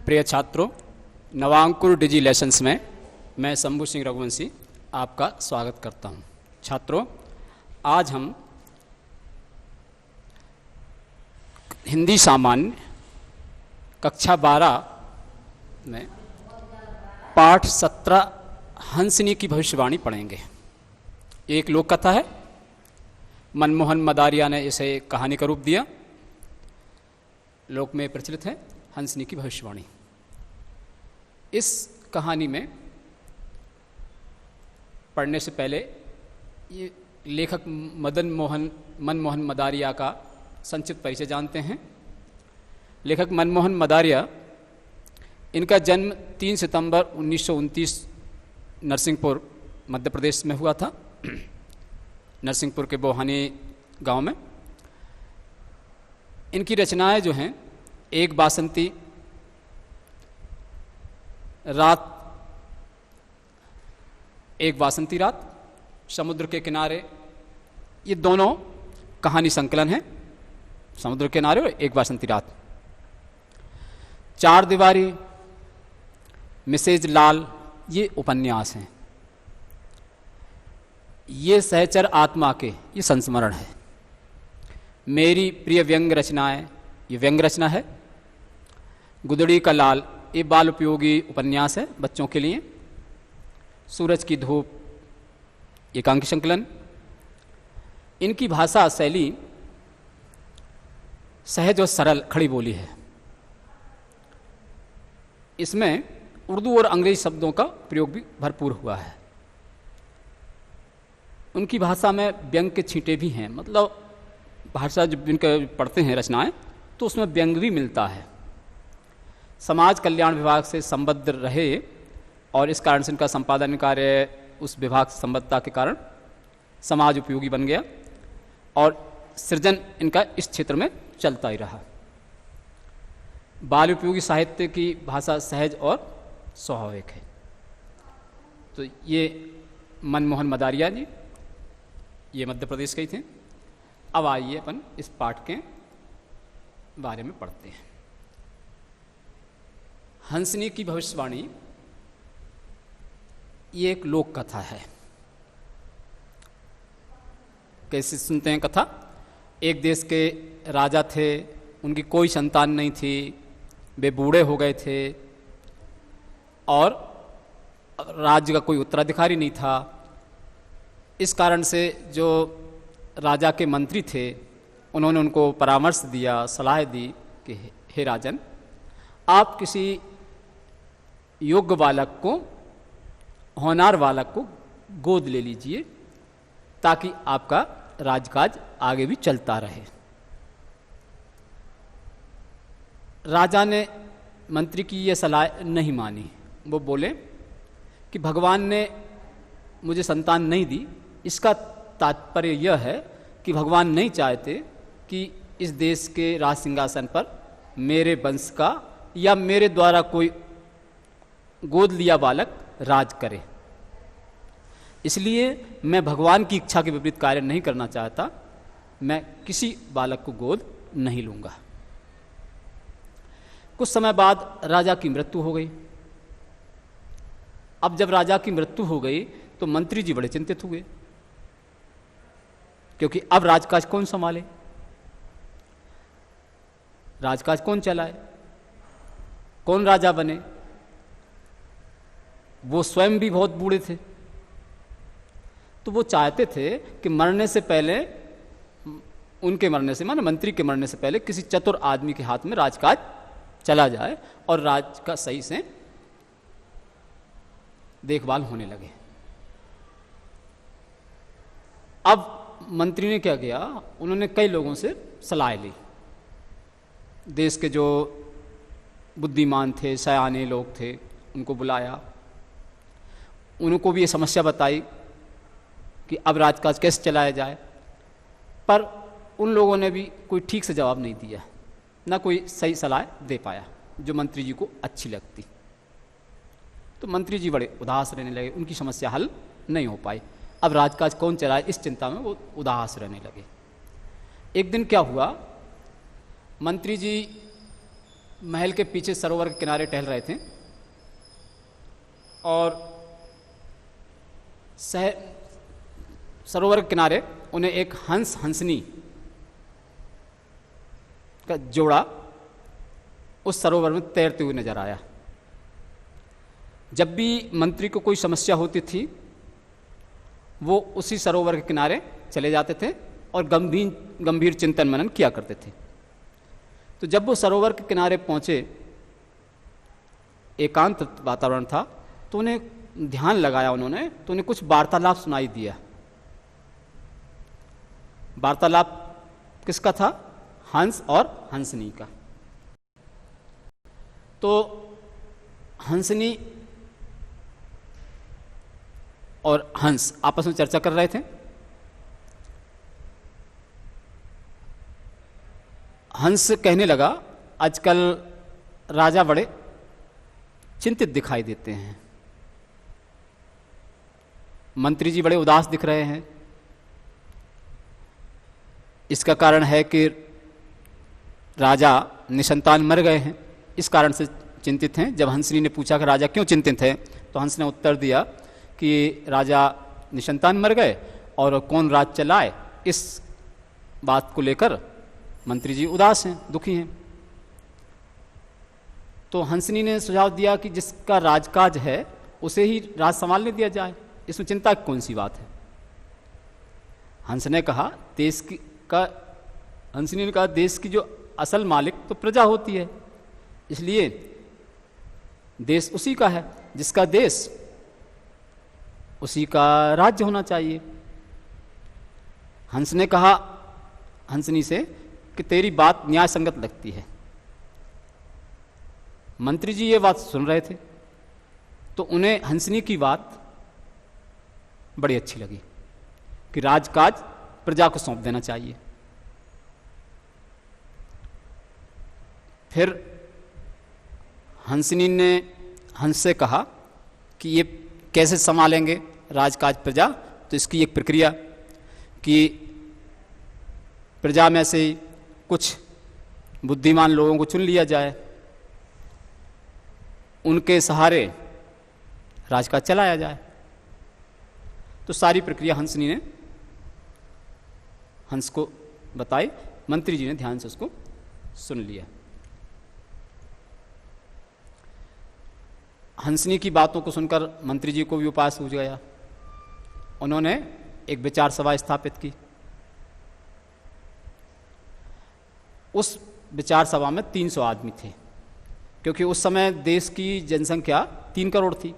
प्रिय छात्रों, नवांकुर डिजी लेसन्स में मैं शंभू सिंह रघुवंशी आपका स्वागत करता हूं। छात्रों, आज हम हिंदी सामान्य कक्षा 12 में पाठ 17 हंसनी की भविष्यवाणी पढ़ेंगे। एक लोक कथा है। मनमोहन मदारिया ने इसे कहानी का रूप दिया। लोक में प्रचलित है हंसनी की भविष्यवाणी। इस कहानी में पढ़ने से पहले ये लेखक मनमोहन मदारिया का संक्षिप्त परिचय जानते हैं। लेखक मनमोहन मदारिया, इनका जन्म 3 सितंबर 1929 नरसिंहपुर मध्य प्रदेश में हुआ था। नरसिंहपुर के बोहानी गांव में। इनकी रचनाएं जो हैं, एक बासंती रात, समुद्र के किनारे, ये दोनों कहानी संकलन हैं। समुद्र के किनारे और एक बासंती रात। चार दीवारी, मिसेज लाल, ये उपन्यास हैं। ये सहचर आत्मा के ये संस्मरण है। मेरी प्रिय व्यंग रचनाएं, ये व्यंग रचना है। गुदड़ी का लाल, ये बाल उपयोगी उपन्यास है बच्चों के लिए। सूरज की धूप, एकांकी संकलन। इनकी भाषा शैली सहज और सरल खड़ी बोली है। इसमें उर्दू और अंग्रेजी शब्दों का प्रयोग भी भरपूर हुआ है। उनकी भाषा में व्यंग के छींटे भी हैं। मतलब भाषा जब इनके पढ़ते हैं रचनाएं, तो उसमें व्यंग भी मिलता है। समाज कल्याण विभाग से संबद्ध रहे और इस कारण से इनका संपादन कार्य उस विभाग से संबद्धता के कारण समाज उपयोगी बन गया और सृजन इनका इस क्षेत्र में चलता ही रहा। बाल उपयोगी साहित्य की भाषा सहज और स्वाभाविक है। तो ये मनमोहन मदारिया जी, ये मध्य प्रदेश के ही थे। अब आइए अपन इस पाठ के बारे में पढ़ते हैं। हंसनी की भविष्यवाणी ये एक लोक कथा है। कैसे सुनते हैं कथा? एक देश के राजा थे, उनकी कोई संतान नहीं थी, वे बूढ़े हो गए थे और राज्य का कोई उत्तराधिकारी नहीं था। इस कारण से जो राजा के मंत्री थे, उन्होंने उनको परामर्श दिया, सलाह दी कि हे राजन, आप किसी योग्य बालक को, होनहार बालक को गोद ले लीजिए ताकि आपका राजकाज आगे भी चलता रहे। राजा ने मंत्री की यह सलाह नहीं मानी। वो बोले कि भगवान ने मुझे संतान नहीं दी, इसका तात्पर्य यह है कि भगवान नहीं चाहते कि इस देश के राज सिंहासन पर मेरे वंश का या मेरे द्वारा कोई गोद लिया बालक राज करे। इसलिए मैं भगवान की इच्छा के विपरीत कार्य नहीं करना चाहता। मैं किसी बालक को गोद नहीं लूंगा। कुछ समय बाद राजा की मृत्यु हो गई। अब जब राजा की मृत्यु हो गई तो मंत्री जी बड़े चिंतित हुए, क्योंकि अब राजकाज कौन संभाले, राजकाज कौन चलाए, कौन राजा बने। वो स्वयं भी बहुत बूढ़े थे, तो वो चाहते थे कि मरने से पहले, उनके मरने से, माने मंत्री के मरने से पहले, किसी चतुर आदमी के हाथ में राजकाज चला जाए और राज का सही से देखभाल होने लगे। अब मंत्री ने क्या किया, उन्होंने कई लोगों से सलाह ली। देश के जो बुद्धिमान थे, सयाने लोग थे, उनको बुलाया। उनको भी ये समस्या बताई कि अब राजकाज कैसे चलाया जाए। पर उन लोगों ने भी कोई ठीक से जवाब नहीं दिया, ना कोई सही सलाह दे पाया जो मंत्री जी को अच्छी लगती। तो मंत्री जी बड़े उदास रहने लगे। उनकी समस्या हल नहीं हो पाई। अब राजकाज कौन चलाए, इस चिंता में वो उदास रहने लगे। एक दिन क्या हुआ, मंत्री जी महल के पीछे सरोवर के किनारे टहल रहे थे और सरोवर के किनारे उन्हें एक हंस हंसनी का जोड़ा उस सरोवर में तैरते हुए नजर आया। जब भी मंत्री को कोई समस्या होती थी वो उसी सरोवर के किनारे चले जाते थे और गंभीर चिंतन मनन किया करते थे। तो जब वो सरोवर के किनारे पहुंचे, एकांत वातावरण था, तो उन्हें ध्यान लगाया उन्होंने, तो उन्हें कुछ वार्तालाप सुनाई दिया। वार्तालाप किसका था? हंस और हंसनी का। तो हंसनी और हंस आपस में चर्चा कर रहे थे। हंस कहने लगा, आजकल राजा बड़े चिंतित दिखाई देते हैं, मंत्री जी बड़े उदास दिख रहे हैं। इसका कारण है कि राजा निसंतान मर गए हैं, इस कारण से चिंतित हैं। जब हंसनी ने पूछा कि राजा क्यों चिंतित हैं, तो हंस ने उत्तर दिया कि राजा निसंतान मर गए और कौन राज चलाए, इस बात को लेकर मंत्री जी उदास हैं, दुखी हैं। तो हंसनी ने सुझाव दिया कि जिसका राजकाज है उसे ही राज संभालने दिया जाए, इसमें चिंता की कौन सी बात है। हंस ने कहा हंसनी ने कहा देश की जो असल मालिक तो प्रजा होती है, इसलिए देश उसी का है, जिसका देश उसी का राज्य होना चाहिए। हंस ने कहा हंसनी से कि तेरी बात न्याय संगत लगती है। मंत्री जी ये बात सुन रहे थे तो उन्हें हंसनी की बात बड़ी अच्छी लगी कि राजकाज प्रजा को सौंप देना चाहिए। फिर हंसनी ने हंस से कहा कि ये कैसे संभालेंगे राजकाज प्रजा, तो इसकी एक प्रक्रिया कि प्रजा में से कुछ बुद्धिमान लोगों को चुन लिया जाए, उनके सहारे राजकाज चलाया जाए। तो सारी प्रक्रिया हंसनी ने हंस को बताई, मंत्री जी ने ध्यान से उसको सुन लिया। हंसनी की बातों को सुनकर मंत्री जी को भी उपाय सूझ गया। उन्होंने एक विचार सभा स्थापित की। उस विचार सभा में 300 आदमी थे, क्योंकि उस समय देश की जनसंख्या 3 करोड़ थी।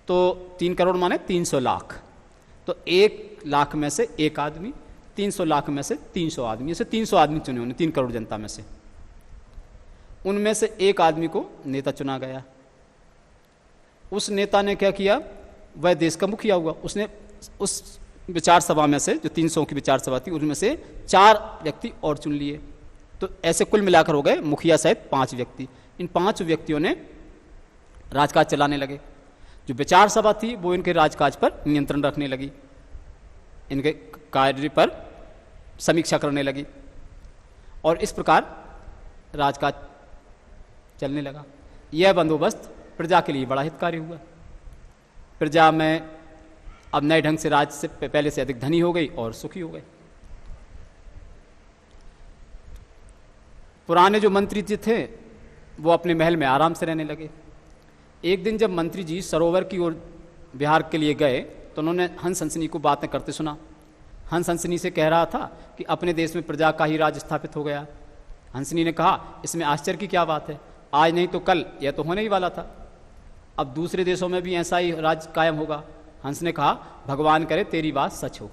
तो 3 करोड़ माने 300 लाख, तो 1 लाख में से एक आदमी, 300 लाख में से 300 आदमी, ऐसे 300 आदमी चुने उन्हें 3 करोड़ जनता में से। उनमें से एक आदमी को नेता चुना गया। उस नेता ने क्या किया, वह देश का मुखिया हुआ। उसने उस विचार सभा में से, जो 300 की विचार सभा थी, उनमें से 4 व्यक्ति और चुन लिए। तो ऐसे कुल मिलाकर हो गए मुखिया सहित 5 व्यक्ति। इन 5 व्यक्तियों ने राजकाज चलाने लगे। जो विचार सभा थी वो इनके राजकाज पर नियंत्रण रखने लगी, इनके कार्य पर समीक्षा करने लगी, और इस प्रकार राजकाज चलने लगा। यह बंदोबस्त प्रजा के लिए बड़ा हितकारी हुआ। प्रजा में अब नए ढंग से राज से पहले से अधिक धनी हो गई और सुखी हो गई। पुराने जो मंत्री जी थे वो अपने महल में आराम से रहने लगे। एक दिन जब मंत्री जी सरोवर की ओर विहार के लिए गए तो उन्होंने हंस हंसनी को बातें करते सुना। हंस हंसनी से कह रहा था कि अपने देश में प्रजा का ही राज स्थापित हो गया। हंसनी ने कहा इसमें आश्चर्य की क्या बात है, आज नहीं तो कल यह तो होने ही वाला था, अब दूसरे देशों में भी ऐसा ही राज कायम होगा। हंस ने कहा भगवान करे तेरी बात सच हो।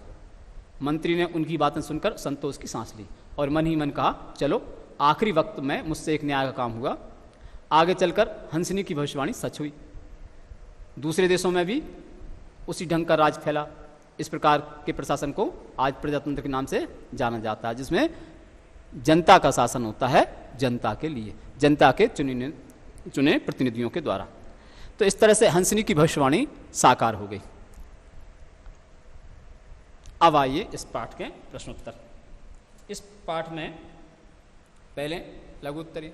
मंत्री ने उनकी बातें सुनकर संतोष की सांस ली और मन ही मन कहा चलो आखिरी वक्त में मुझसे एक न्याय का काम हुआ। आगे चलकर हंसनी की भविष्यवाणी सच हुई। दूसरे देशों में भी उसी ढंग का राज फैला। इस प्रकार के प्रशासन को आज प्रजातंत्र के नाम से जाना जाता है, जिसमें जनता का शासन होता है जनता के लिए, जनता के चुने प्रतिनिधियों के द्वारा। तो इस तरह से हंसनी की भविष्यवाणी साकार हो गई। अब आइए इस पाठ के प्रश्नोत्तर। इस पाठ में पहले लघु उत्तरीय,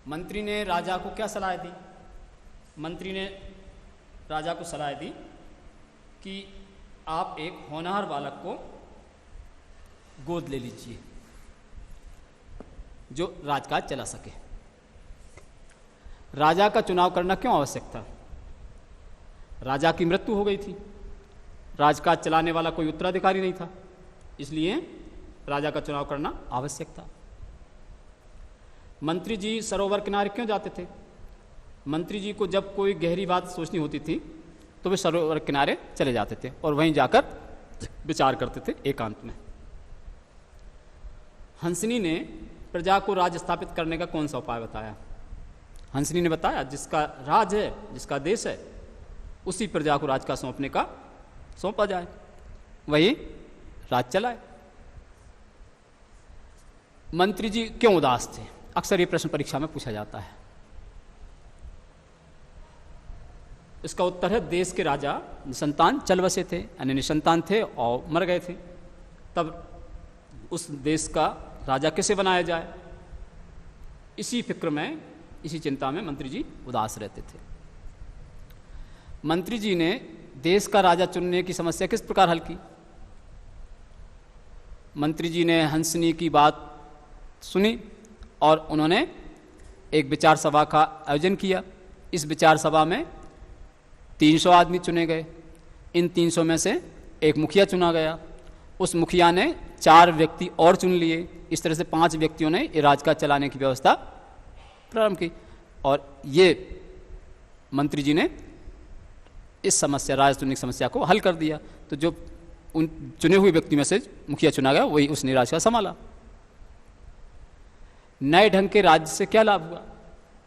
मंत्री ने राजा को क्या सलाह दी? मंत्री ने राजा को सलाह दी कि आप एक होनहार बालक को गोद ले लीजिए जो राजकाज चला सके। राजा का चुनाव करना क्यों आवश्यक था? राजा की मृत्यु हो गई थी, राजकाज चलाने वाला कोई उत्तराधिकारी नहीं था, इसलिए राजा का चुनाव करना आवश्यक था। मंत्री जी सरोवर किनारे क्यों जाते थे? मंत्री जी को जब कोई गहरी बात सोचनी होती थी तो वे सरोवर किनारे चले जाते थे और वहीं जाकर विचार करते थे एकांत में। हंसनी ने प्रजा को राज स्थापित करने का कौन सा उपाय बताया? हंसनी ने बताया जिसका राज है, जिसका देश है, उसी प्रजा को राज का सौंपा जाए, वही राज चलाए। मंत्री जी क्यों उदास थे? अक्सर ये प्रश्न परीक्षा में पूछा जाता है। इसका उत्तर है देश के राजा निसंतान चल बसे थे, यानी निसंतान थे और मर गए थे। तब उस देश का राजा कैसे बनाया जाए, इसी फिक्र में, इसी चिंता में मंत्री जी उदास रहते थे। मंत्री जी ने देश का राजा चुनने की समस्या किस प्रकार हल की? मंत्री जी ने हंसनी की बात सुनी और उन्होंने एक विचार सभा का आयोजन किया। इस विचार सभा में 300 आदमी चुने गए। इन 300 में से एक मुखिया चुना गया। उस मुखिया ने 4 व्यक्ति और चुन लिए। इस तरह से 5 व्यक्तियों ने ये राजकाज चलाने की व्यवस्था प्रारंभ की और ये मंत्री जी ने इस समस्या, राज चुनने की समस्या को हल कर दिया। तो जो उन चुने हुए व्यक्ति में से मुखिया चुना गया वही उसने राजकाज संभाला। नए ढंग के राज्य से क्या लाभ हुआ?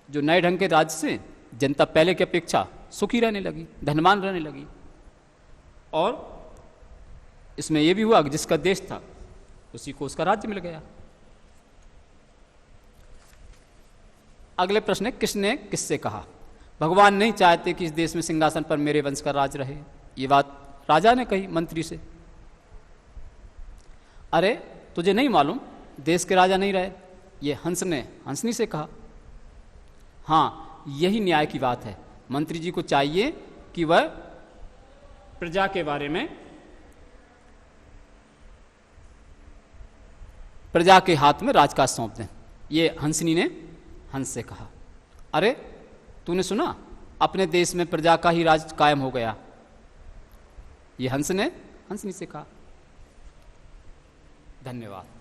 जो नए ढंग के राज्य से जनता पहले की अपेक्षा सुखी रहने लगी, धनवान रहने लगी, और इसमें यह भी हुआ कि जिसका देश था उसी को उसका राज्य मिल गया। अगले प्रश्न है किसने किससे कहा? भगवान नहीं चाहते कि इस देश में सिंहासन पर मेरे वंश का राज रहे। ये बात राजा ने कही मंत्री से। अरे तुझे नहीं मालूम देश के राजा नहीं रहे? ये हंस ने हंसनी से कहा। हाँ, यही न्याय की बात है। मंत्री जी को चाहिए कि वह प्रजा के बारे में, प्रजा के हाथ में राजकाज सौंप दें। ये हंसनी ने हंस से कहा। अरे तूने सुना, अपने देश में प्रजा का ही राज कायम हो गया। ये हंस ने हंसनी से कहा। धन्यवाद।